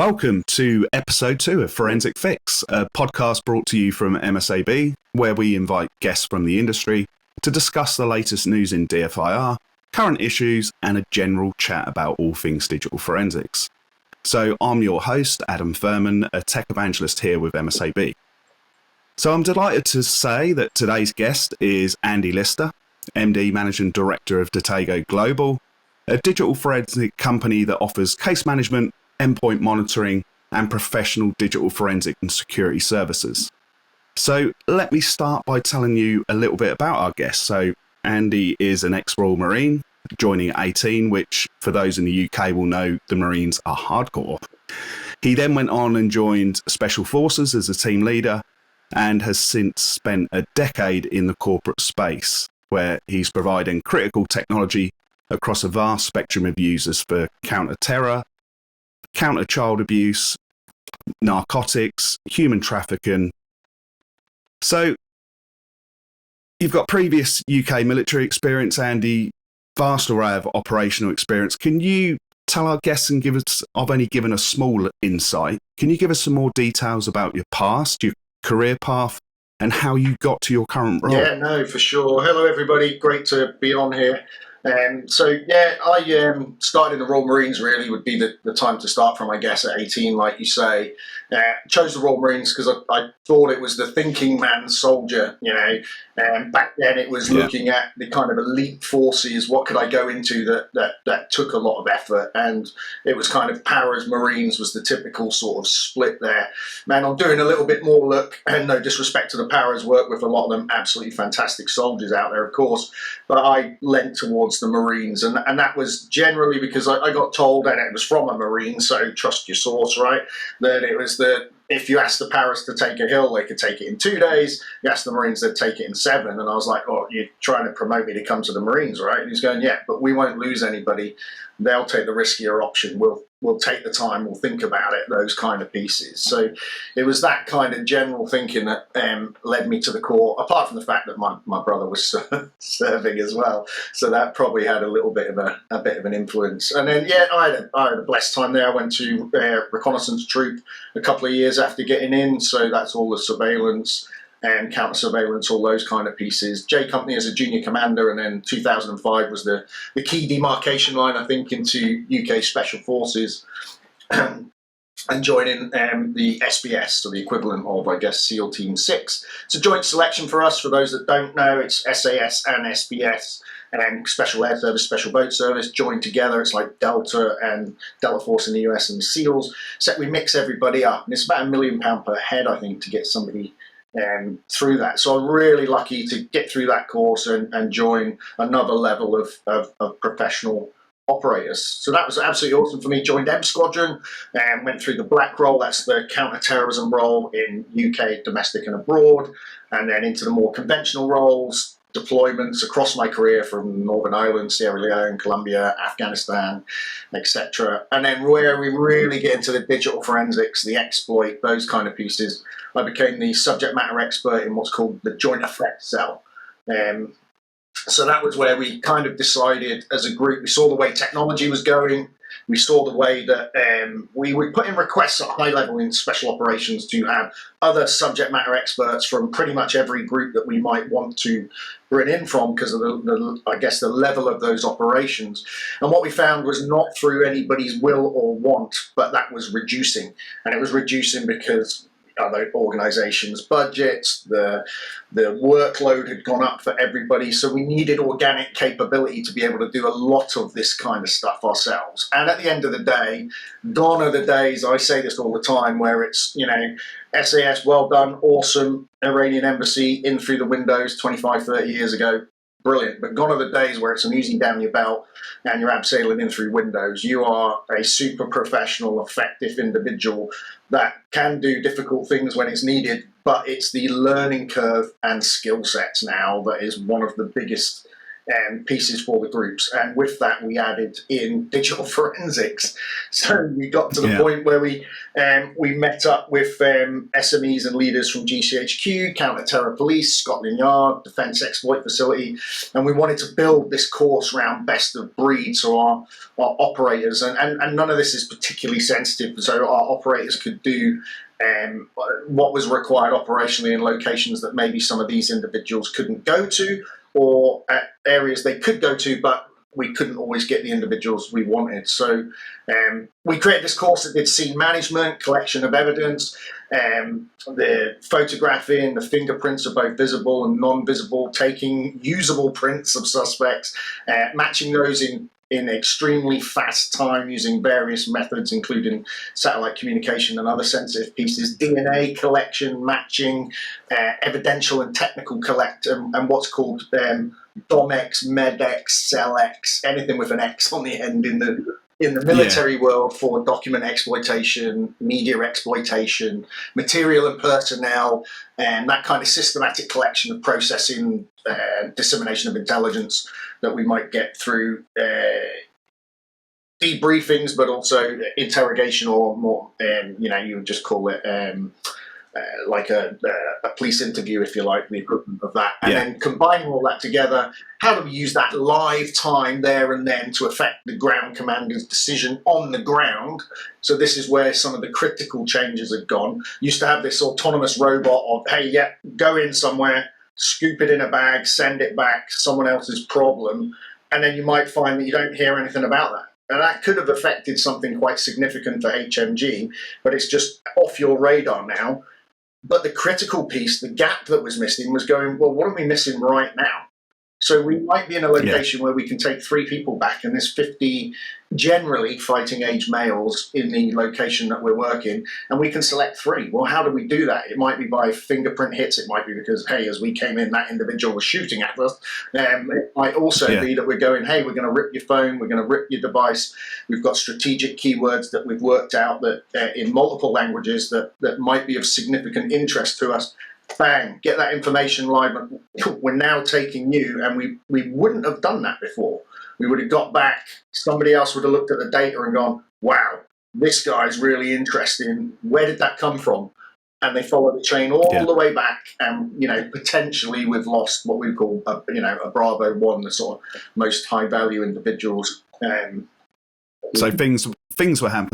Welcome to episode 2 of Forensic Fix, a podcast brought to you from MSAB, where we invite guests from the industry to discuss the latest news in DFIR, current issues, and a general chat about all things digital forensics. So I'm your host, Adam Firman, a tech evangelist here with MSAB. So I'm delighted to say that today's guest is Andy Lister, MD Managing Director of Detego Global, a digital forensic company that offers case management, endpoint monitoring, and professional digital forensic and security services. So let me start by telling you a little bit about our guest. So Andy is an ex-Royal Marine, joining at 18, which for those in the UK will know the Marines are hardcore. He then went on and joined Special Forces as a team leader and has since spent a decade in the corporate space, where he's providing critical technology across a vast spectrum of users for counter-terror, counter-child abuse, narcotics, human trafficking. So you've got previous UK military experience, Andy, vast array of operational experience. Can you tell our guests and give us, I've only given a small insight, can you give us some more details about your past, your career path, and how you got to your current role? Yeah, no, for sure. Hello, everybody. Great to be on here. I started in the Royal Marines, really would be the time to start from, I guess, at 18, like you say. Chose the Royal Marines because I thought it was the thinking man soldier, back then it was looking at the kind of elite forces, what could I go into that took a lot of effort, and it was kind of Paras Marines was the typical sort of split there. Man, I'm doing a little bit more look, and no disrespect to the Paras, work with a lot of them, absolutely fantastic soldiers out there, of course, but I leant towards the Marines, and that was generally because I got told, and it was from a Marine, so trust your source, right, that it was if you asked the Paras to take a hill, they could take it in 2 days. You asked the Marines, they'd take it in 7. And I was like, oh, you're trying to promote me to come to the Marines, right? And he's going, yeah, but we won't lose anybody. They'll take the riskier option. We'll take the time. We'll think about it, those kind of pieces. So it was that kind of general thinking that led me to the Corps, apart from the fact that my brother was serving as well. So that probably had a little bit of an influence. And then, I had a blessed time there. I went to reconnaissance troop a couple of years after getting in. So that's all the surveillance and counter-surveillance, all those kind of pieces. J Company as a junior commander, and then 2005 was the key demarcation line, I think, into UK Special Forces, and joining the SBS, so the equivalent of, I guess, SEAL Team 6. It's a joint selection for us. For those that don't know, it's SAS and SBS, and then Special Air Service, Special Boat Service, joined together. It's like Delta and Delta Force in the US and SEALs. So we mix everybody up, and it's about £1 million per head, I think, to get somebody through that. So I'm really lucky to get through that course and join another level of professional operators. So that was absolutely awesome for me. Joined M Squadron and went through the black role, that's the counter-terrorism role in UK, domestic and abroad, and then into the more conventional roles, deployments across my career from Northern Ireland, Sierra Leone, Colombia, Afghanistan, etc. And then where we really get into the digital forensics, the exploit, those kind of pieces, I became the subject matter expert in what's called the Joint Effect Cell. So that was where we kind of decided as a group, we saw the way technology was going, we saw the way that we would put in requests at high level in special operations to have other subject matter experts from pretty much every group that we might want to bring in from, because of the level of those operations. And what we found was not through anybody's will or want, but that was reducing. And it was reducing because other organizations' budgets, the workload had gone up for everybody, so we needed organic capability to be able to do a lot of this kind of stuff ourselves. And at the end of the day, gone are the days, I say this all the time, where it's, SAS, well done, awesome, Iranian embassy, in through the windows 25, 30 years ago, brilliant. But gone are the days where it's an easy down your belt and you're abseiling in through windows. You are a super professional, effective individual that can do difficult things when it's needed, but it's the learning curve and skill sets now that is one of the biggest pieces for the groups. And with that, we added in digital forensics. So we got to the point where we met up with SMEs and leaders from GCHQ, Counter-Terror Police, Scotland Yard, Defence Exploit Facility, and we wanted to build this course around best of breed, so our operators, and none of this is particularly sensitive, so our operators could do what was required operationally in locations that maybe some of these individuals couldn't go to, or at areas they could go to, but we couldn't always get the individuals we wanted. So we created this course that did scene management, collection of evidence, the photographing, the fingerprints are both visible and non-visible, taking usable prints of suspects, matching those in extremely fast time using various methods, including satellite communication and other sensitive pieces, DNA collection, matching, evidential and technical collect, and what's called DOMX, MEDX, CELX, anything with an X on the end in the military world for document exploitation, media exploitation, material and personnel, and that kind of systematic collection of processing, dissemination of intelligence that we might get through debriefings, but also interrogation, or more, you would just call it like a police interview, if you like, the equivalent of that. And then combining all that together, how do we use that live time there and then to affect the ground commander's decision on the ground? So this is where some of the critical changes have gone. Used to have this autonomous robot of, hey, go in somewhere, scoop it in a bag, send it back, someone else's problem, and then you might find that you don't hear anything about that. And that could have affected something quite significant for HMG, but it's just off your radar now. But the critical piece, the gap that was missing, was going, well, what are we missing right now? So we might be in a location where we can take 3 people back, and there's 50 generally fighting age males in the location that we're working, and we can select 3. Well, how do we do that? It might be by fingerprint hits. It might be because, hey, as we came in, that individual was shooting at us. It might also be that we're going, hey, we're going to rip your phone, we're going to rip your device. We've got strategic keywords that we've worked out that in multiple languages that might be of significant interest to us. Bang, get that information live. We're now taking you, and we wouldn't have done that before. We would have got back, somebody else would have looked at the data and gone, wow, this guy's really interesting. Where did that come from? And they follow the chain all the way back, and potentially we've lost what we call a Bravo 1, the sort of most high value individuals. So things were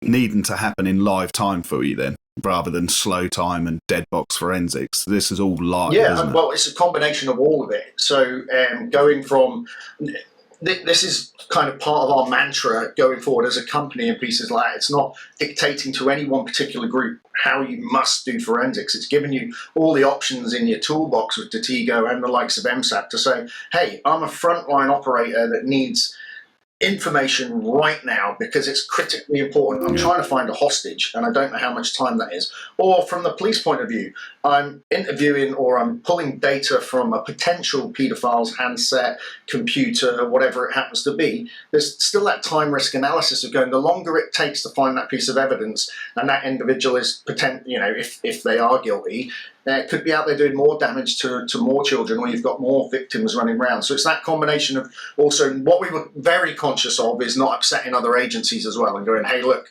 needing to happen in live time for you then, rather than slow time and dead box forensics. This is all live, isn't it? Well, it's a combination of all of it. So going from... This is kind of part of our mantra going forward as a company and pieces like that. It's not dictating to any one particular group how you must do forensics. It's giving you all the options in your toolbox with Detego and the likes of MSAP to say, hey, I'm a frontline operator that needs information right now because it's critically important. I'm trying to find a hostage and I don't know how much time that is. Or from the police point of view, I'm interviewing or I'm pulling data from a potential paedophile's handset, computer, whatever it happens to be. There's still that time risk analysis of going, the longer it takes to find that piece of evidence and that individual is if they are guilty, could be out there doing more damage to more children, or you've got more victims running around. So it's that combination of also what we were very conscious of is not upsetting other agencies as well and going, hey, look,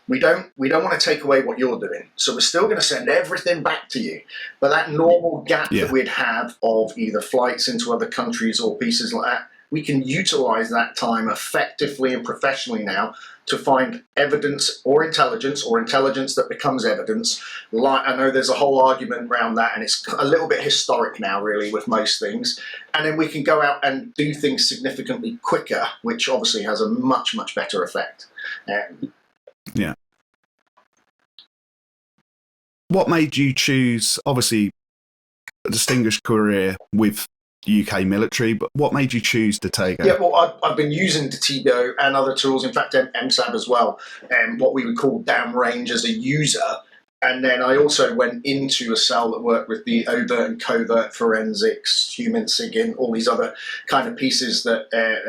we don't want to take away what you're doing. So we're still going to send everything back to you. But that normal gap that we'd have of either flights into other countries or pieces like that, we can utilize that time effectively and professionally now to find evidence or intelligence that becomes evidence. I know there's a whole argument around that, and it's a little bit historic now, really, with most things. And then we can go out and do things significantly quicker, which obviously has a much, much better effect. What made you choose, obviously, a distinguished career with UK military, but what made you choose Detego? Yeah, well, I've been using Detego and other tools, in fact, MSAB as well, what we would call downrange as a user. And then I also went into a cell that worked with the overt and covert forensics, human SIGINT, all these other kind of pieces that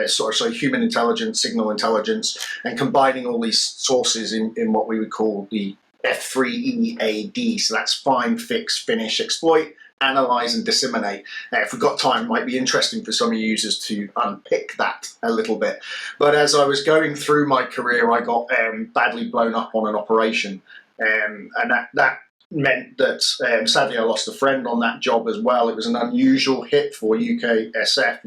so human intelligence, signal intelligence, and combining all these sources in what we would call the F3EAD. So that's find, fix, finish, exploit, analyze and disseminate. If we've got time, it might be interesting for some of you users to unpick that a little bit. But as I was going through my career, I got badly blown up on an operation, and that meant that sadly I lost a friend on that job as well. It was an unusual hit for UK SF.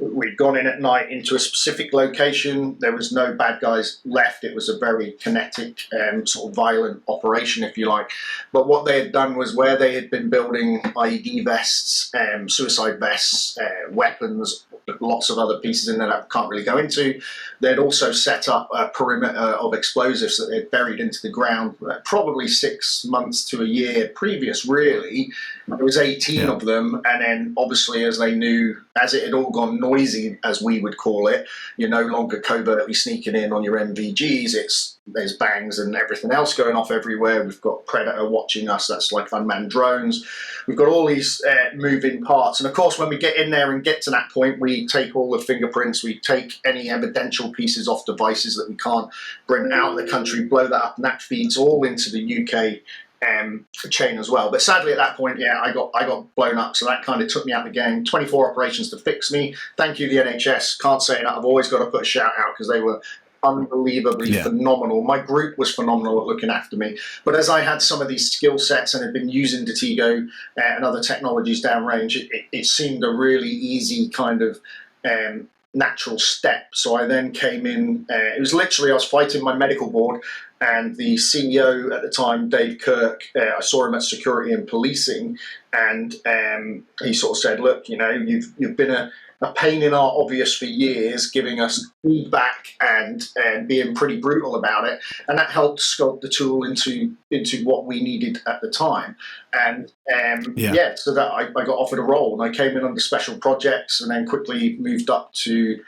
We'd gone in at night into a specific location. There was no bad guys left. It was a very kinetic, sort of violent operation, if you like. But what they had done was, where they had been building IED vests, suicide vests, weapons, lots of other pieces in there that I can't really go into, they'd also set up a perimeter of explosives that they'd buried into the ground, probably 6 months to a year previous, really. There was 18 of them, and then obviously, as they knew, as it had all gone noisy, as we would call it, you're no longer covertly sneaking in on your MVGs. There's bangs and everything else going off everywhere. We've got Predator watching us. That's like unmanned drones. We've got all these moving parts. And of course, when we get in there and get to that point, we take all the fingerprints, we take any evidential pieces off devices that we can't bring out of the country, blow that up, and that feeds all into the UK chain as well. But sadly, at that point, I got blown up, so that kind of took me out of the game. 24 operations to fix me. Thank you, the NHS. Can't say enough. I've always got to put a shout out, because they were unbelievably phenomenal. My group was phenomenal at looking after me. But as I had some of these skill sets and had been using Detego and other technologies downrange, it seemed a really easy kind of natural step. So I then came in, it was literally, I was fighting my medical board, and the CEO at the time, Dave Kirk, I saw him at Security and Policing, and he sort of said, look, you've been a pain in our obvious for years, giving us feedback and being pretty brutal about it, and that helped sculpt the tool into what we needed at the time. And so that I got offered a role, and I came in under special projects, and then quickly moved up to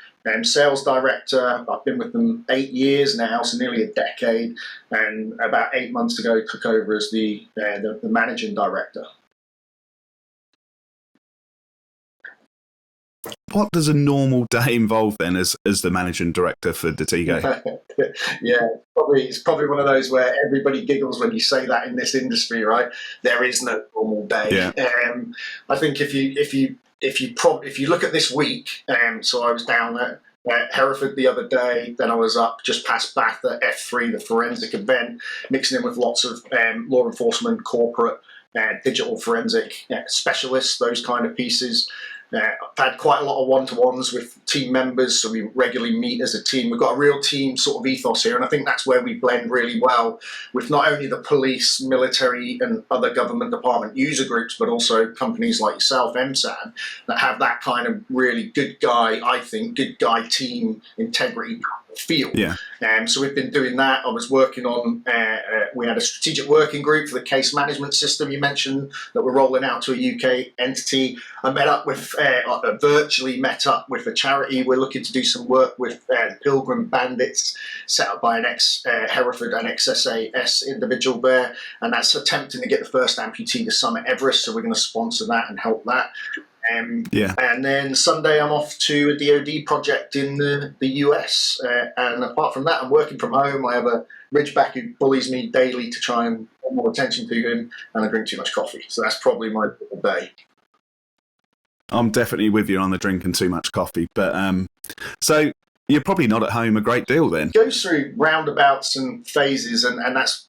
sales director. I've been with them 8 years now, so nearly a decade, and about 8 months ago took over as the managing director. What does a normal day involve then as the managing director for Detego? It's probably one of those where everybody giggles when you say that in this industry, right? There is no normal day. I think if you look at this week, so I was down at Hereford the other day, then I was up just past Bath at F3, the forensic event, mixing in with lots of law enforcement, corporate, digital forensic specialists, those kind of pieces. I've had quite a lot of one-to-ones with team members, so we regularly meet as a team. We've got a real team sort of ethos here, and I think that's where we blend really well with not only the police, military, and other government department user groups, but also companies like yourself, MSAN, that have that kind of really good guy team integrity feel. So we've been doing that. I was working on, we had a strategic working group for the case management system you mentioned that we're rolling out to a UK entity. I virtually met up with a charity. We're looking to do some work with Pilgrim Bandits, set up by an ex-Hereford and ex-SAS individual there, and that's attempting to get the first amputee to summit Everest, so we're going to sponsor that and help that. And then Sunday I'm off to a DoD project in the US, and apart from that I'm working from home. I have a Ridgeback who bullies me daily to try and put more attention to him, and I drink too much coffee, so that's probably my day. I'm definitely with you on the drinking too much coffee, but so you're probably not at home a great deal then. It goes through roundabouts and phases, and that's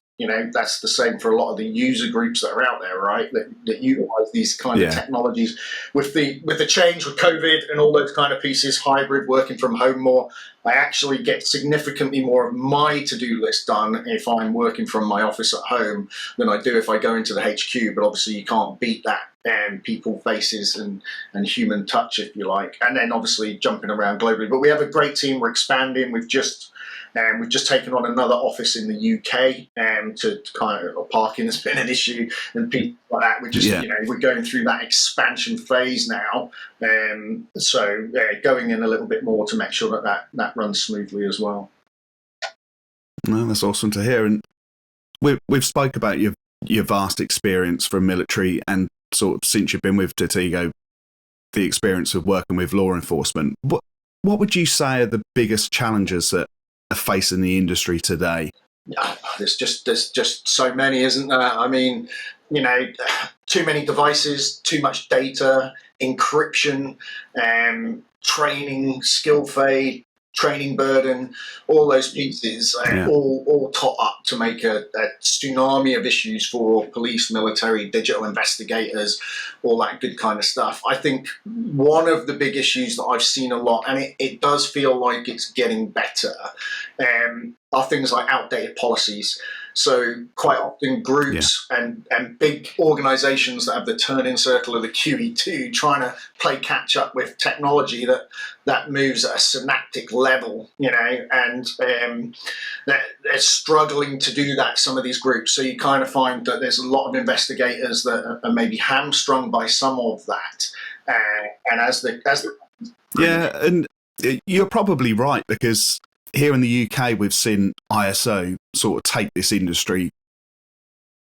that's the same for a lot of the user groups that are out there, right? That utilize these kind of technologies. With the change with COVID and all those kind of pieces, hybrid, working from home more, I actually get significantly more of my to-do list done if I'm working from my office at home than I do if I go into the HQ. But obviously you can't beat that people faces and human touch, if you like. And then obviously jumping around globally. But we have a great team. We're expanding. We've just taken on another office in the UK to kind of parking has been an issue and people like that. We're just we're going through that expansion phase now. So going in a little bit more to make sure that runs smoothly as well. No, that's awesome to hear. And we've spoke about your vast experience from military and sort of since you've been with Detego, the experience of working with law enforcement. What would you say are the biggest challenges that are facing the industry today? There's just so many, isn't there? I mean, too many devices, too much data, encryption, training, skill fade, training burden, all those pieces, all tot up to make a tsunami of issues for police, military, digital investigators, all that good kind of stuff. I think one of the big issues that I've seen a lot, and it does feel like it's getting better, are things like outdated policies. So quite often groups and big organizations that have the turning circle of the QE2 trying to play catch up with technology that moves at a synaptic level, and they're struggling to do that, some of these groups. So you kind of find that there's a lot of investigators that are maybe hamstrung by some of that. And and you're probably right, because here in the UK, we've seen ISO sort of take this industry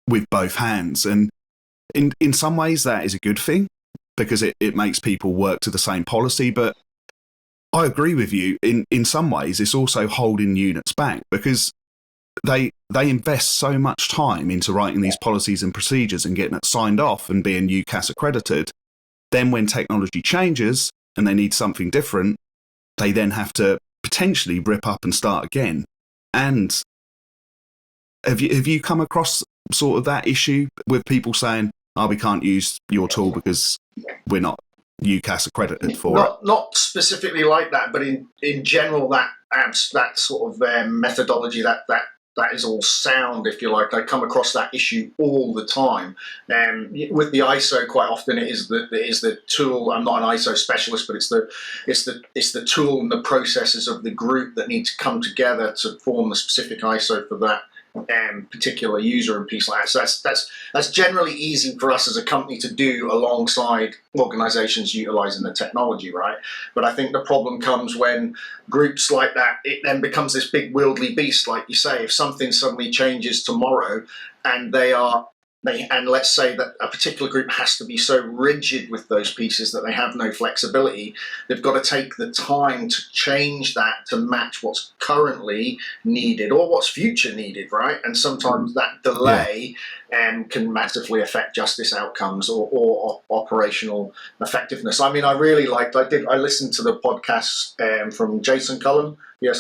with both hands. And in some ways, that is a good thing, because it makes people work to the same policy. But I agree with you. In some ways, it's also holding units back, because they invest so much time into writing these policies and procedures and getting it signed off and being UCAS accredited. Then when technology changes and they need something different, they then have to potentially rip up and start again. And have you come across sort of that issue with people saying, "Oh, we can't use your tool because we're not UCAS accredited for it"? Not specifically like that, but in general, that sort of methodology, that is all sound, if you like. I come across that issue all the time. With the ISO, quite often it is the tool. I'm not an ISO specialist, but it's the tool and the processes of the group that need to come together to form the specific ISO for that particular user and piece like that. So that's generally easy for us as a company to do alongside organizations utilizing the technology, right? But I think the problem comes when groups like that, it then becomes this big wieldly beast, like you say. If something suddenly changes tomorrow and and let's say that a particular group has to be so rigid with those pieces that they have no flexibility, they've got to take the time to change that to match what's currently needed or what's future needed, right? And sometimes that delay can massively affect justice outcomes or operational effectiveness. I mean, I listened to the podcast from Jason Cullum,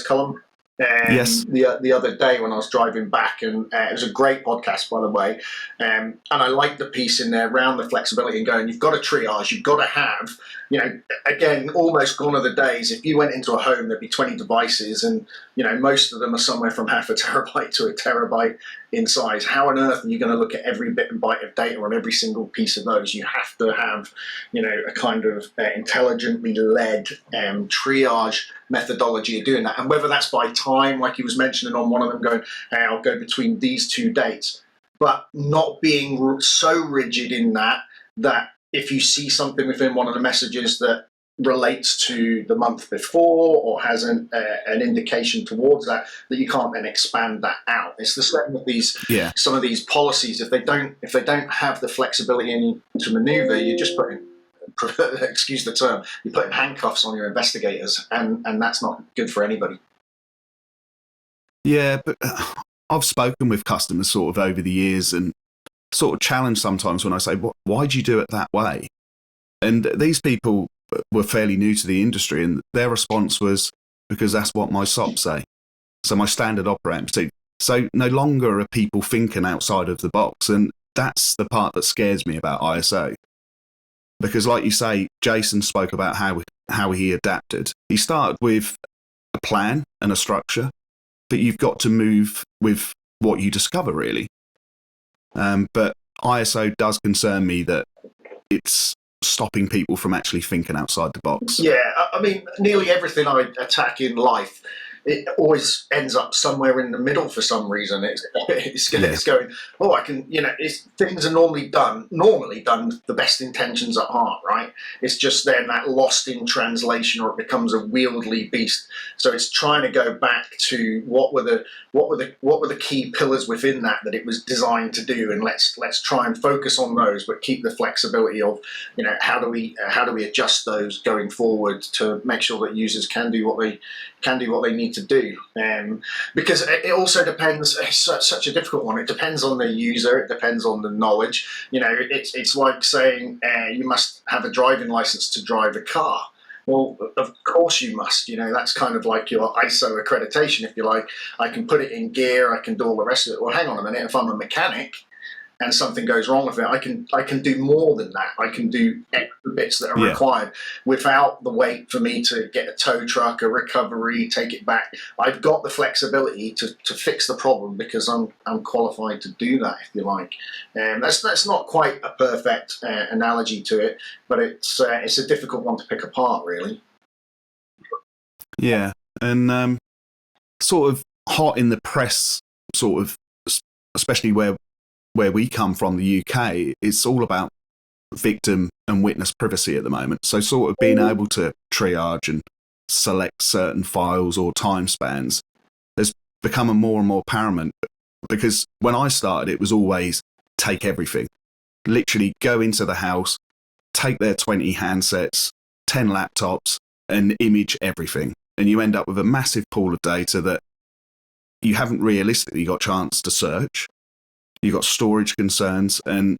Cullum, the other day when I was driving back, and it was a great podcast, by the way, and I liked the piece in there around the flexibility and going, you've got to triage, you've got to have, again, almost gone are the days if you went into a home, there'd be 20 devices, and most of them are somewhere from half a terabyte to a terabyte in size. How on earth are you going to look at every bit and byte of data on every single piece of those? You have to have a kind of intelligently led triage methodology of doing that, and whether that's by time, like he was mentioning on one of them, going, hey, I'll go between these two dates, but not being so rigid in that if you see something within one of the messages that relates to the month before or has an indication towards that you can't then expand that out. It's the same with these some of these policies. If they don't have the flexibility to maneuver, you're just putting, excuse the term, you're putting handcuffs on your investigators, and that's not good for anybody. Yeah, but I've spoken with customers sort of over the years and sort of challenged sometimes when I say, why do you do it that way? And these people were fairly new to the industry, and their response was, because that's what my SOPs say. So my standard operating procedure. So no longer are people thinking outside of the box. And that's the part that scares me about ISO. Because like you say, Jason spoke about how he adapted. He started with a plan and a structure, but you've got to move with what you discover, really. But ISO does concern me that it's stopping people from actually thinking outside the box. Yeah, I mean, nearly everything I attack in life, it always ends up somewhere in the middle for some reason. It's going, I can, things are normally done with the best intentions at heart, right? It's just then that lost in translation, or it becomes a wieldly beast. So it's trying to go back to what were the key pillars within that it was designed to do, and let's try and focus on those, but keep the flexibility of, how do we adjust those going forward to make sure that users can do what they can do what they need to do. Because it also depends. It's such a difficult one. It depends on the user. It depends on the knowledge. It's like saying you must have a driving license to drive a car. Well, of course you must. That's kind of like your ISO accreditation, if you like. I can put it in gear. I can do all the rest of it. Well, hang on a minute. If I'm a mechanic and something goes wrong with it, I can do more than that. I can do extra bits that are required without the wait for me to get a tow truck, a recovery, take it back. I've got the flexibility to fix the problem because I'm qualified to do that, if you like. That's not quite a perfect analogy to it, but it's a difficult one to pick apart, really. Yeah, and sort of hot in the press, sort of, especially where we come from, the UK, it's all about victim and witness privacy at the moment. So sort of being able to triage and select certain files or time spans has become a more and more paramount, because when I started, it was always take everything. Literally go into the house, take their 20 handsets, 10 laptops, and image everything. And you end up with a massive pool of data that you haven't realistically got a chance to search. You've got storage concerns, and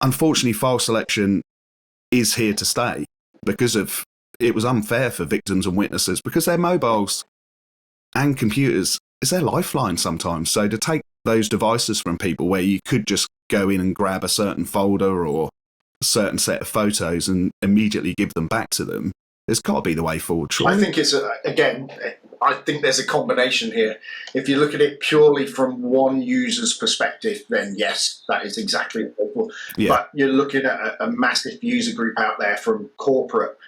unfortunately file selection is here to stay because of it was unfair for victims and witnesses because their mobiles and computers is their lifeline sometimes. So to take those devices from people where you could just go in and grab a certain folder or a certain set of photos and immediately give them back to them, it's got to be the way forward, surely. I think I think there's a combination here. If you look at it purely from one user's perspective, then yes, that is exactly what But you're looking at a massive user group out there, from corporate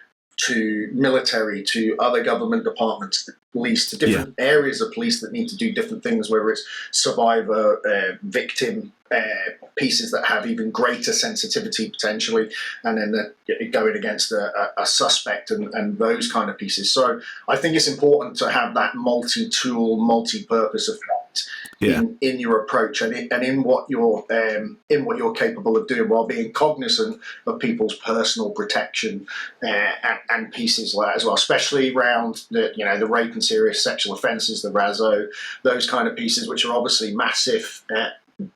to military to other government departments, police, to different areas of police that need to do different things, whether it's survivor, victim pieces that have even greater sensitivity potentially, and then going against a suspect and those kind of pieces. So I think it's important to have that multi-tool, multi-purpose effect in your approach and in what you're capable of doing, while being cognizant of people's personal protection and pieces like that as well, especially around the rape and serious sexual offences, the RASO, those kind of pieces, which are obviously massive.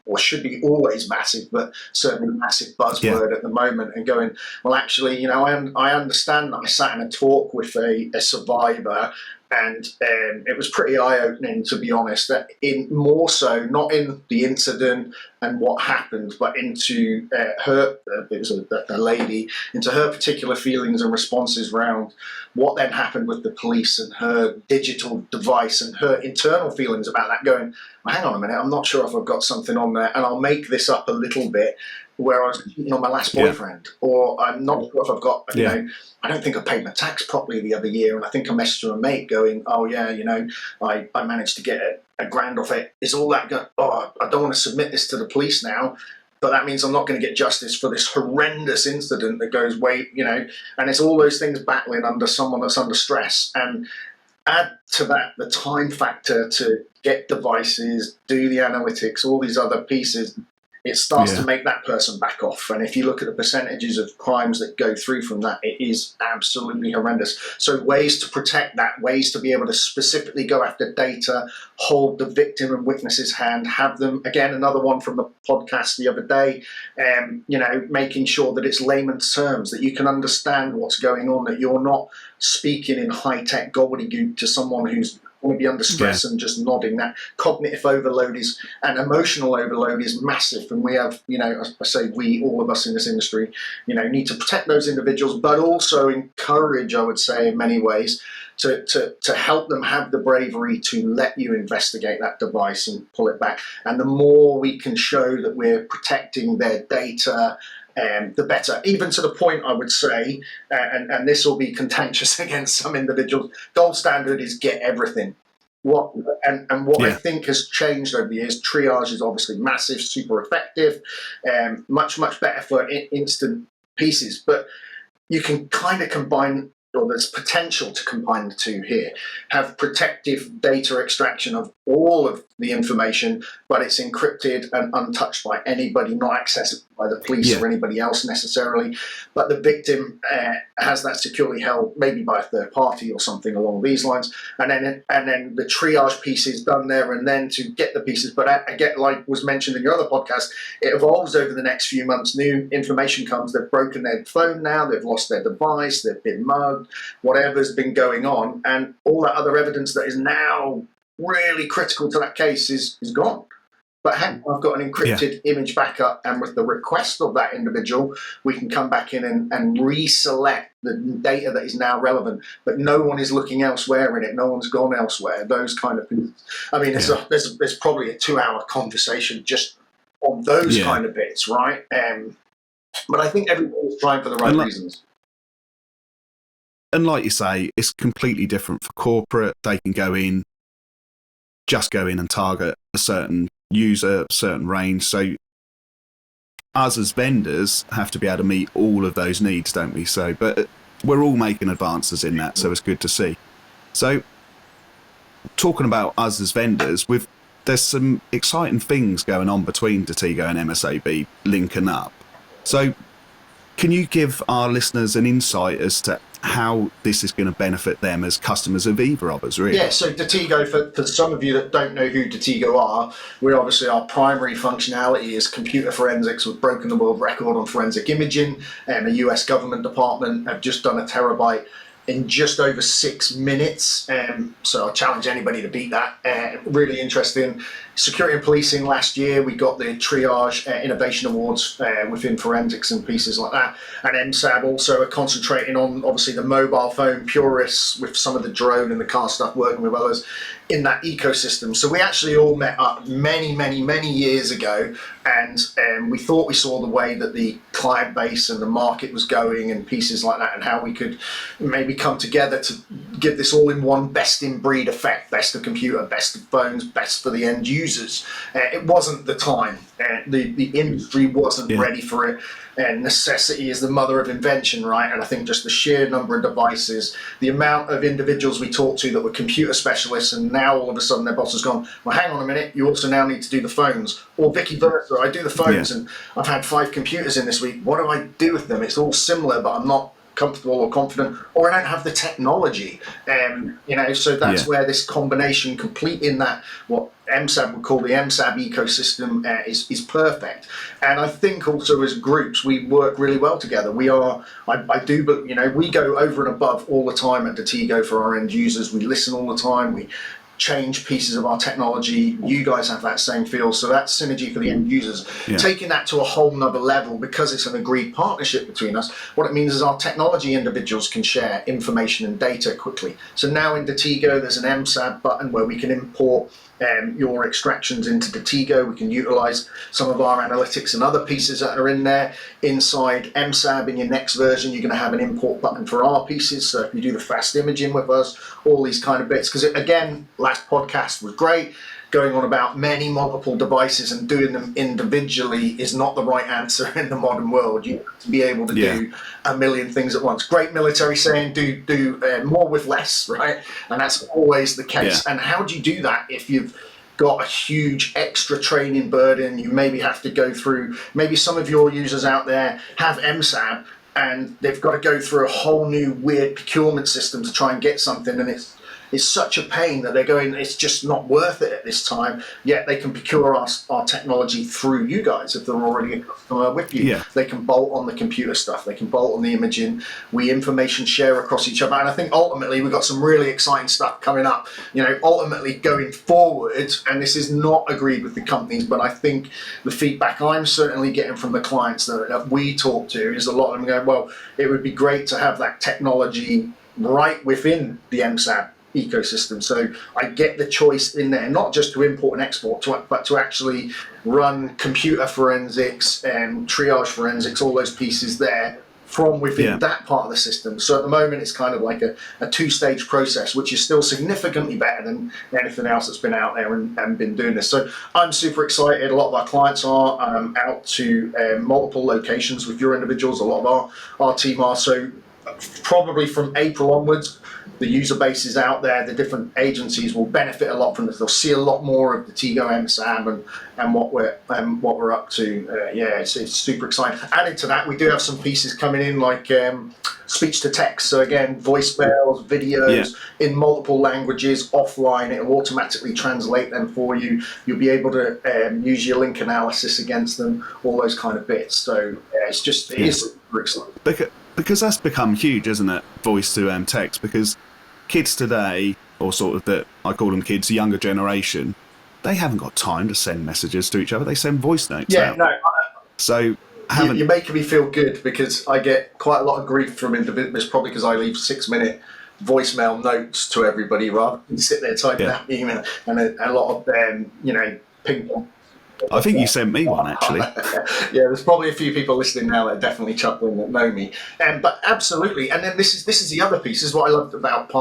Or should be always massive, but certainly a massive buzzword at the moment. And going, well, actually, I understand that. I sat in a talk with a survivor, and it was pretty eye-opening, to be honest, that in more so, not in the incident and what happened, but into her, it was a lady, into her particular feelings and responses around what then happened with the police and her digital device and her internal feelings about that, going, well, hang on a minute, I'm not sure if I've got something on there, and I'll make this up a little bit, where I was cheating on my last boyfriend, or I'm not sure if I've got, I don't think I paid my tax properly the other year, and I think I messaged a mate going, oh yeah, I managed to get a grand off it. Is all that go? Oh, I don't want to submit this to the police now, but that means I'm not going to get justice for this horrendous incident that goes way, and it's all those things battling under someone that's under stress. And add to that the time factor to get devices, do the analytics, all these other pieces, it starts to make that person back off. And if you look at the percentages of crimes that go through from that, it is absolutely horrendous. So ways to protect that, ways to be able to specifically go after data, hold the victim and witness's hand, have them, again, another one from the podcast the other day, making sure that it's layman's terms, that you can understand what's going on, that you're not speaking in high-tech gobbledygook to someone who's going to be under stress and just nodding. That cognitive overload and emotional overload is massive, and we have, I say we, all of us in this industry, need to protect those individuals, but also encourage, I would say, in many ways, to help them have the bravery to let you investigate that device and pull it back. And the more we can show that we're protecting their data, the better. Even to the point, I would say, and this will be contentious against some individuals, gold standard is get everything. What I think has changed over the years, triage is obviously massive, super effective, much better for instant pieces, but you can kind of combine or there's potential to combine the two here, have protective data extraction of all of the information, but it's encrypted and untouched by anybody, not accessible by the police or anybody else necessarily. But the victim has that securely held, maybe by a third party or something along these lines. And then the triage piece is done there and then to get the pieces. But I get, like was mentioned in your other podcast, it evolves over the next few months. New information comes. They've broken their phone now. They've lost their device. They've been mugged. Whatever's been going on, and all that other evidence that is now really critical to that case is gone. But hey, I've got an encrypted image backup, and with the request of that individual, we can come back in and reselect the data that is now relevant. But no one is looking elsewhere in it. No one's gone elsewhere. Those kind of things. I mean, there's probably a 2-hour conversation just on those kind of bits, right? But I think everybody's trying for the right reasons. And like you say, it's completely different for corporate. They can go in and target a certain user, certain range. So us as vendors have to be able to meet all of those needs, don't we? So, but we're all making advances in that, so it's good to see. So talking about us as vendors, there's some exciting things going on between Detego and MSAB linking up. So can you give our listeners an insight as to how this is going to benefit them as customers of either of us, really? Yeah, so Detego, for some of you that don't know who Detego are, our primary functionality is computer forensics. We've broken the world record on forensic imaging, and the US government department have just done a terabyte in just over 6 minutes. So I challenge anybody to beat that. Really interesting. Security and policing last year, we got the Triage Innovation Awards within forensics and pieces like that. And MSAB also are concentrating on, obviously, the mobile phone purists with some of the drone and the car stuff, working with others in that ecosystem. So we actually all met up many years ago, and we thought we saw the way that the client base and the market was going and pieces like that, and how we could maybe come together to give this all-in-one best-in-breed effect, best of computer, best of phones, best for the end users. It wasn't the time. The industry wasn't ready for it. And necessity is the mother of invention, right? And I think just the sheer number of devices, the amount of individuals we talked to that were computer specialists, and now all of a sudden their boss has gone, well, hang on a minute, you also now need to do the phones. Or vice versa, I do the phones and I've had 5 computers in this week. What do I do with them? It's all similar, but I'm not comfortable or confident, or I don't have the technology. So that's where this combination, complete in that, what MSAB would call the MSAB ecosystem, is perfect. And I think also as groups, we work really well together. We go over and above all the time at Detego for our end users. We listen all the time. We change pieces of our technology. You guys have that same feel, so that's synergy for the end users. Taking that to a whole nother level, because it's an agreed partnership between us, what it means is our technology individuals can share information and data quickly. So now in Detego there's an MSAB button where we can import your extractions into Detego. We can utilize some of our analytics and other pieces that are in there. Inside MSAB, in your next version, you're going to have an import button for our pieces. So if you do the fast imaging with us, all these kind of bits, because again, last podcast was great. Going on about multiple devices and doing them individually is not the right answer in the modern world. You have to be able to do a million things at once. Great military saying, do more with less, right? And that's always the case. And how do you do that if you've got a huge extra training burden? You maybe have to go through, maybe some of your users out there have MSAB and they've got to go through a whole new weird procurement system to try and get something, and it's such a pain that they're going, it's just not worth it at this time. Yet they can procure our technology through you guys if they're already a customer with you. They can bolt on the computer stuff, they can bolt on the imaging, we information share across each other. And I think ultimately we've got some really exciting stuff coming up, ultimately going forward. And this is not agreed with the companies, but I think the feedback I'm certainly getting from the clients that we talk to is a lot of them going, well, it would be great to have that technology right within the MSAB ecosystem. So I get the choice in there, not just to import and export, but to actually run computer forensics and triage forensics, all those pieces there from within that part of the system. So at the moment, it's kind of like a 2-stage process, which is still significantly better than anything else that's been out there and been doing this. So I'm super excited. A lot of our clients are out to multiple locations with your individuals. A lot of our team are. So probably from April onwards, the user base is out there. The different agencies will benefit a lot from this. They'll see a lot more of the Tego MSAB and what we're up to. Yeah, it's super exciting. Added to that, we do have some pieces coming in like speech to text. So again, voicemails, videos in multiple languages offline. It'll automatically translate them for you. You'll be able to use your link analysis against them. All those kind of bits. So it's just it is super exciting. Because that's become huge, isn't it? Voice to text. Because kids today, or sort of I call them kids, the younger generation, they haven't got time to send messages to each other. They send voice notes out. No. So you're making me feel good, because I get quite a lot of grief from individuals, probably because I leave 6-minute voicemail notes to everybody rather than sit there typing out email, and a lot of ping pong. I think you sent me one, actually. Yeah, there's probably a few people listening now that are definitely chuckling that know me. But absolutely, and then this is the other piece. This is what I loved about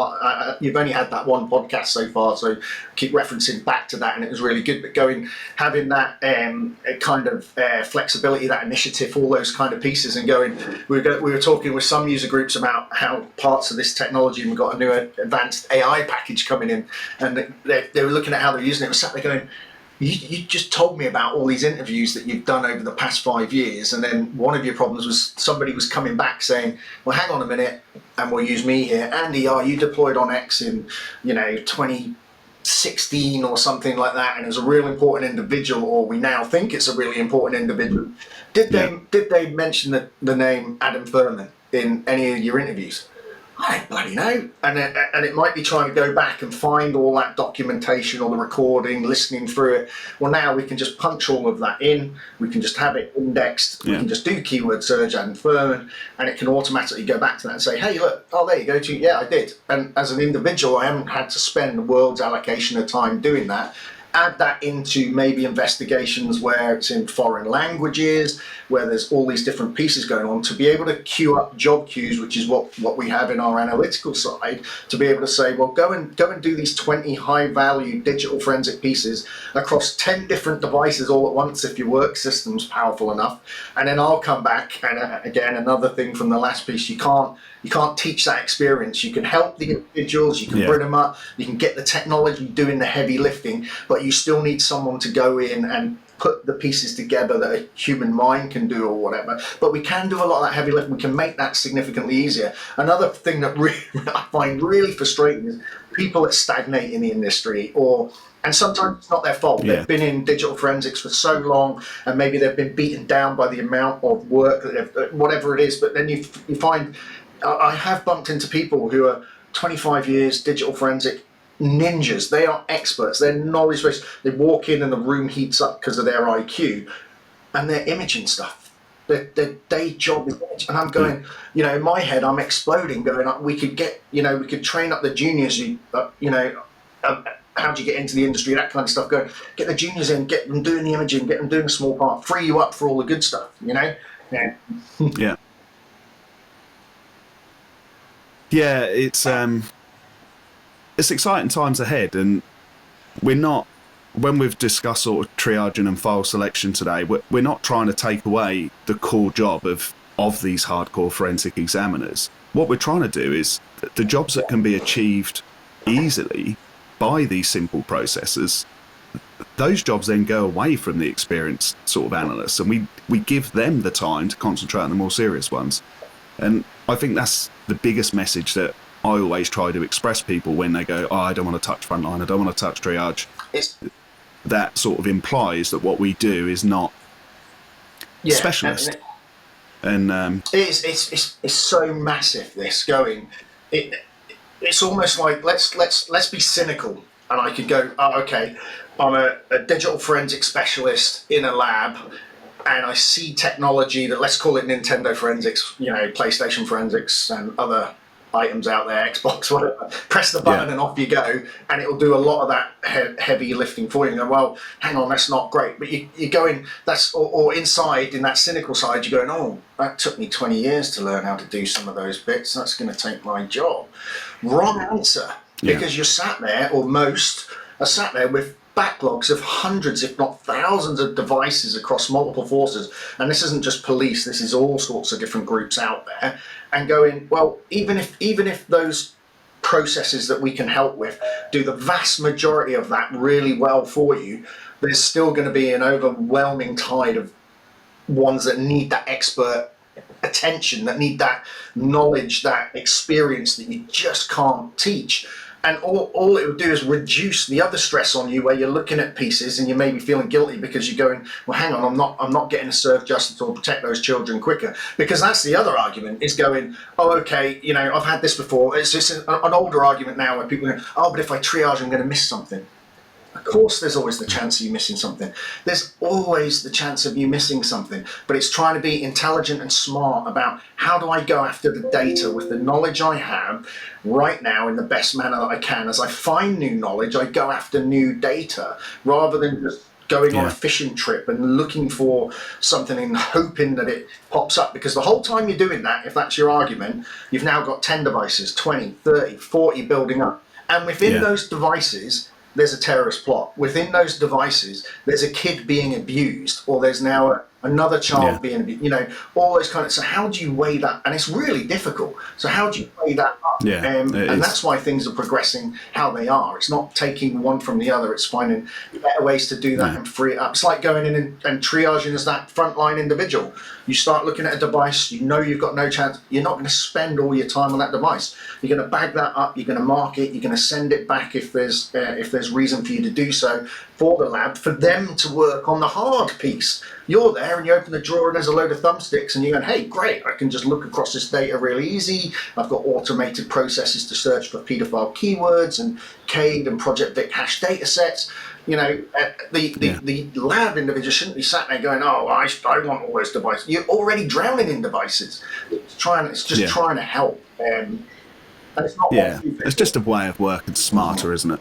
you've only had that one podcast so far, so keep referencing back to that, and it was really good. But having that kind of flexibility, that initiative, all those kind of pieces, and we were talking with some user groups about how parts of this technology, and we've got a new advanced AI package coming in, and they were looking at how they're using it. We sat there going, you just told me about all these interviews that you've done over the past 5 years, and then one of your problems was somebody was coming back saying, well, hang on a minute, and we'll use me here. Andy, are you deployed on X in 2016 or something like that, and it was a real important individual, or we now think it's a really important individual. Did they mention the name Adam Firman in any of your interviews? I don't bloody know. And it might be trying to go back and find all that documentation or the recording, listening through it. Well, now we can just punch all of that in. We can just have it indexed. We can just do keyword search and Firman, and it can automatically go back to that and say, hey, look, there you go. Yeah, I did. And as an individual, I haven't had to spend the world's allocation of time doing that. Add that into maybe investigations where it's in foreign languages, where there's all these different pieces going on, to be able to queue up job queues, which is what we have in our analytical side, to be able to say, well, go and do these 20 high value digital forensic pieces across 10 different devices all at once if your work system's powerful enough. And then I'll come back, and again, another thing from the last piece, you can't teach that experience. You can help the individuals, you can bring them up, you can get the technology doing the heavy lifting, but you still need someone to go in and put the pieces together that a human mind can do or whatever. But we can do a lot of that heavy lifting. We can make that significantly easier. Another thing that I find really frustrating is people that stagnate in the industry, and sometimes it's not their fault. They've been in digital forensics for so long, and maybe they've been beaten down by the amount of work, whatever it is. But then you find, I have bumped into people who are 25 years digital forensic ninjas. They are experts. They're knowledge based. They walk in and the room heats up because of their IQ, and they're imaging stuff. Their day job is image. And I'm going, in my head, I'm exploding. Going, we could train up the juniors. How do you get into the industry? That kind of stuff. Go get the juniors in, get them doing the imaging, get them doing a small part, free you up for all the good stuff. Yeah. Yeah, it's exciting times ahead, and we're not, when we've discussed sort of triaging and file selection today, we're not trying to take away the core job of these hardcore forensic examiners. What we're trying to do is the jobs that can be achieved easily by these simple processes, those jobs then go away from the experienced sort of analysts, and we give them the time to concentrate on the more serious ones. And I think that's the biggest message that I always try to express people when they go, I don't want to touch frontline, I don't want to touch triage. That sort of implies that what we do is not specialist. It's so massive, this going. It's almost like let's be cynical, and I could go, okay, I'm a digital forensic specialist in a lab, and I see technology that, let's call it Nintendo forensics, PlayStation forensics and other items out there, Xbox, whatever. Press the button and off you go, and it'll do a lot of that heavy lifting for you. And go, well, hang on, that's not great. But you're going, or inside, in that cynical side, you're going, oh, that took me 20 years to learn how to do some of those bits. That's going to take my job. Wrong answer, because you're sat there, or most are sat there with backlogs of hundreds, if not thousands of devices across multiple forces. And this isn't just police, this is all sorts of different groups out there, and going, well, even if those processes that we can help with do the vast majority of that really well for you, there's still going to be an overwhelming tide of ones that need that expert attention, that need that knowledge, that experience that you just can't teach. And all it would do is reduce the other stress on you, where you're looking at pieces and you may be feeling guilty because you're going, well, hang on, I'm not getting to serve justice or protect those children quicker. Because that's the other argument, is going, oh, okay, you know, I've had this before. It's just an older argument now where people go, oh, but if I triage, I'm going to miss something. Of course, there's always the chance of you missing something. There's always the chance of you missing something, but it's trying to be intelligent and smart about, how do I go after the data with the knowledge I have right now in the best manner that I can. As I find new knowledge, I go after new data, rather than just going on a fishing trip and looking for something and hoping that it pops up. Because the whole time you're doing that, if that's your argument, you've now got 10 devices, 20, 30, 40 building up. And within those devices, there's a terrorist plot. Within those devices, there's a kid being abused, or there's now another child being abused, you know, all those kind of, so how do you weigh that? And it's really difficult. So how do you weigh that up? And that's why things are progressing how they are. It's not taking one from the other, it's finding better ways to do that and free it up. It's like going in and triaging as that frontline individual. You start looking at a device, you know you've got no chance, you're not going to spend all your time on that device. You're going to bag that up, you're going to mark it, you're going to send it back if there's reason for you to do so, for the lab, for them to work on the hard piece. You're there and you open the drawer and there's a load of thumbsticks and you're going, hey, great, I can just look across this data really easy. I've got automated processes to search for paedophile keywords and CADE and Project Vic hash data sets. You know, the lab individual shouldn't be sat there going, oh, I want all those devices. You're already drowning in devices. It's just trying to help. And it's not it's just a way of working smarter, isn't it?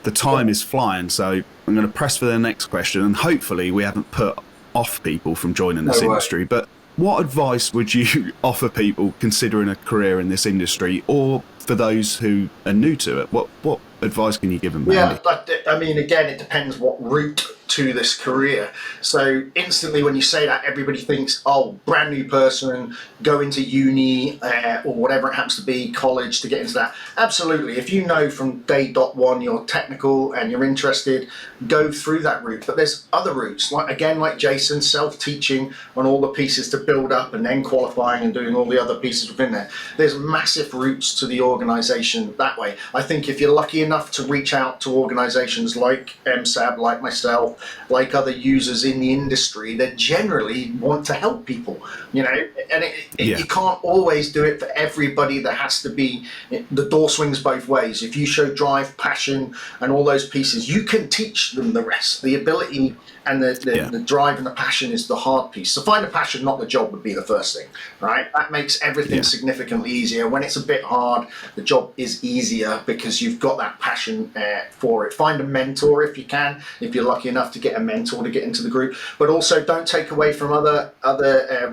The time is flying, so I'm going to press for the next question, and hopefully we haven't put off people from joining this industry. But what advice would you offer people considering a career in this industry, or for those who are new to it? What advice can you give them, Andy? I mean, again, it depends what route to this career. So instantly when you say that, everybody thinks, oh, brand new person, go into uni or whatever it happens to be, college, to get into that. Absolutely. If you know from day .1 you're technical and you're interested, go through that route. But there's other routes, like Jason, self-teaching on all the pieces to build up and then qualifying and doing all the other pieces within there. There's massive routes to the organization that way. I think if you're lucky enough to reach out to organizations like MSAB, like myself, like other users in the industry, that generally want to help people, you know, and you can't always do it for everybody. There has to be, the door swings both ways. If you show drive, passion and all those pieces, you can teach them the rest. The ability and the drive and the passion is the hard piece. So find a passion, not the job, would be the first thing, right? That makes everything significantly easier. When it's a bit hard, the job is easier because you've got that passion for it. Find a mentor if you can, if you're lucky enough to get a mentor to get into the group. But also don't take away from other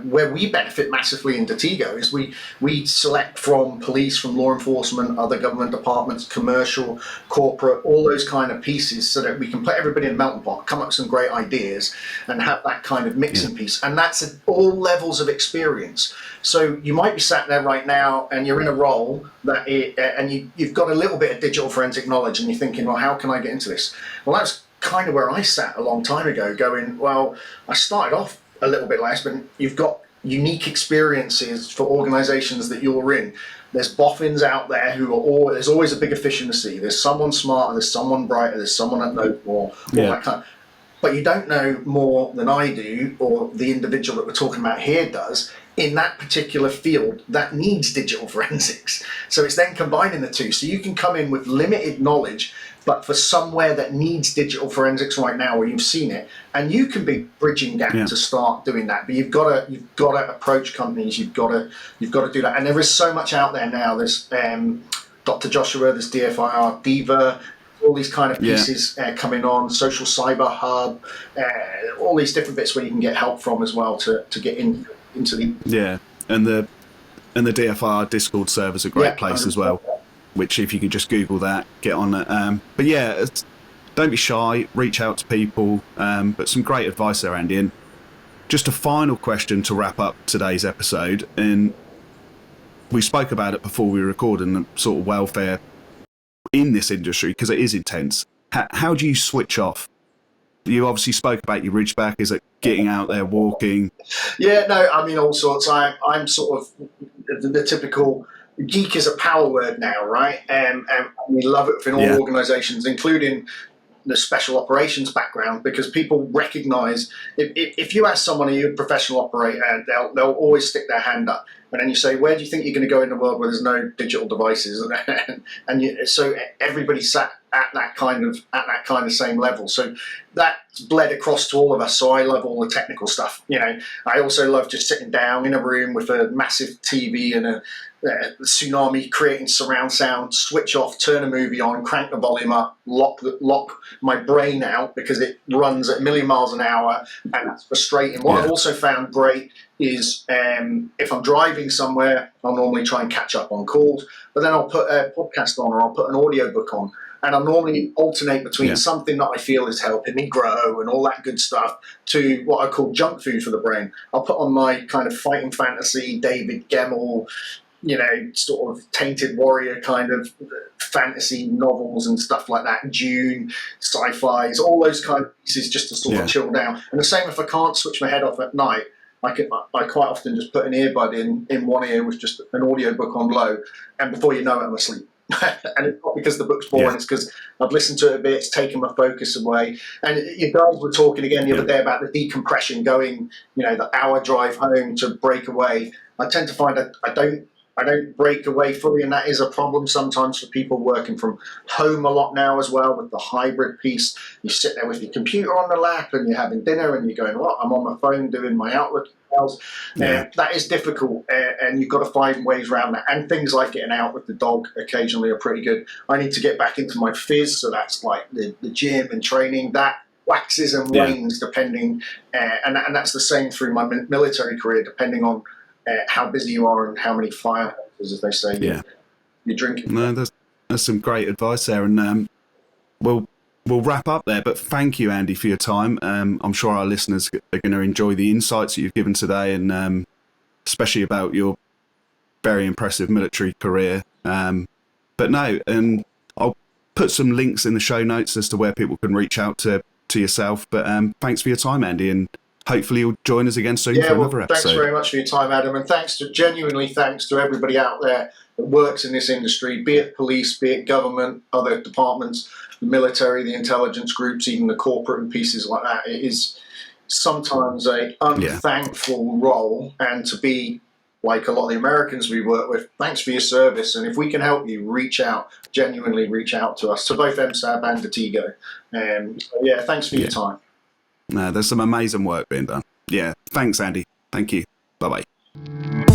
where we benefit massively in Detego is we select from police, from law enforcement, other government departments, commercial, corporate, all those kind of pieces, so that we can put everybody in a melting pot, come up with some great ideas and have that kind of mixing piece. And that's at all levels of experience. So you might be sat there right now and you're in a role that you've got a little bit of digital forensic knowledge and you're thinking, well, how can I get into this? Well, that's kind of where I sat a long time ago, going, well, I started off a little bit less, but you've got unique experiences for organizations that you're in. There's boffins out there who are there's always a bigger fish in the sea. There's someone smarter, there's someone brighter, there's someone that knows more, all that kind of. But you don't know more than I do, or the individual that we're talking about here does, in that particular field that needs digital forensics. So it's then combining the two. So you can come in with limited knowledge, but for somewhere that needs digital forensics right now, where you've seen it, and you can be bridging gap to start doing that. But you've got to approach companies. You've got to do that. And there is so much out there now. There's Dr. Joshua. There's DFIR, Diva. All these kind of pieces coming on, Social Cyber Hub, all these different bits where you can get help from as well to get into the and the DFIR Discord server's a great place 100%. As well. which if you could just Google that, get on it. But yeah, don't be shy, reach out to people. But some great advice there, Andy. And just a final question to wrap up today's episode. And we spoke about it before we recorded, and the sort of welfare in this industry, because it is intense. How do you switch off? You obviously spoke about your Ridgeback. Is it getting out there, walking? Yeah, no, I mean all sorts. I'm sort of the typical geek is a power word now, right? And we love it within all organisations, including the special operations background, because people recognise if you ask someone, are you a professional operator, they'll always stick their hand up. And then you say, where do you think you're going to go in the world where there's no digital devices? So everybody sat at that kind of same level. So that's bled across to all of us. So I love all the technical stuff. I also love just sitting down in a room with a massive TV and a tsunami, creating surround sound, switch off, turn a movie on, crank the volume up, lock my brain out because it runs at a million miles an hour, and that's frustrating. What I've also found great is if I'm driving somewhere, I'll normally try and catch up on calls, but then I'll put a podcast on or I'll put an audiobook on, and I'll normally alternate between something that I feel is helping me grow and all that good stuff to what I call junk food for the brain. I'll put on my kind of fighting fantasy, David Gemmell, sort of tainted warrior kind of fantasy novels and stuff like that, Dune, sci-fis, all those kind of pieces just to sort of chill down. And the same if I can't switch my head off at night, I quite often just put an earbud in one ear with just an audiobook on low, and before you know it, I'm asleep. And it's not because the book's boring, it's because I've listened to it a bit, it's taken my focus away. And you guys were talking again the other day about the decompression, going, the hour drive home to break away. I tend to find that I don't break away fully, and that is a problem sometimes for people working from home a lot now as well with the hybrid piece. You sit there with your computer on the lap and you're having dinner and you're going, I'm on my phone doing my Outlook emails. That is difficult, and you've got to find ways around that. And things like getting out with the dog occasionally are pretty good. I need to get back into my phys, so that's like the gym and training. That waxes and wanes depending, and that's the same through my military career, depending on how busy you are and how many fire hoses, as they say, you're drinking. No, that's some great advice there, and we'll wrap up there. But thank you, Andy, for your time. I'm sure our listeners are going to enjoy the insights that you've given today, and especially about your very impressive military career. But no, and I'll put some links in the show notes as to where people can reach out to yourself. But thanks for your time, Andy, and hopefully you'll join us again soon for another episode. Thanks very much for your time, Adam, and genuinely thanks to everybody out there that works in this industry, be it police, be it government, other departments, the military, the intelligence groups, even the corporate and pieces like that. It is sometimes a unthankful role, and to be like a lot of the Americans we work with, thanks for your service, and if we can help you, genuinely reach out to us, to both MSAB and Detego. Thanks for your time. No, there's some amazing work being done. Yeah, thanks, Andy. Thank you. Bye-bye.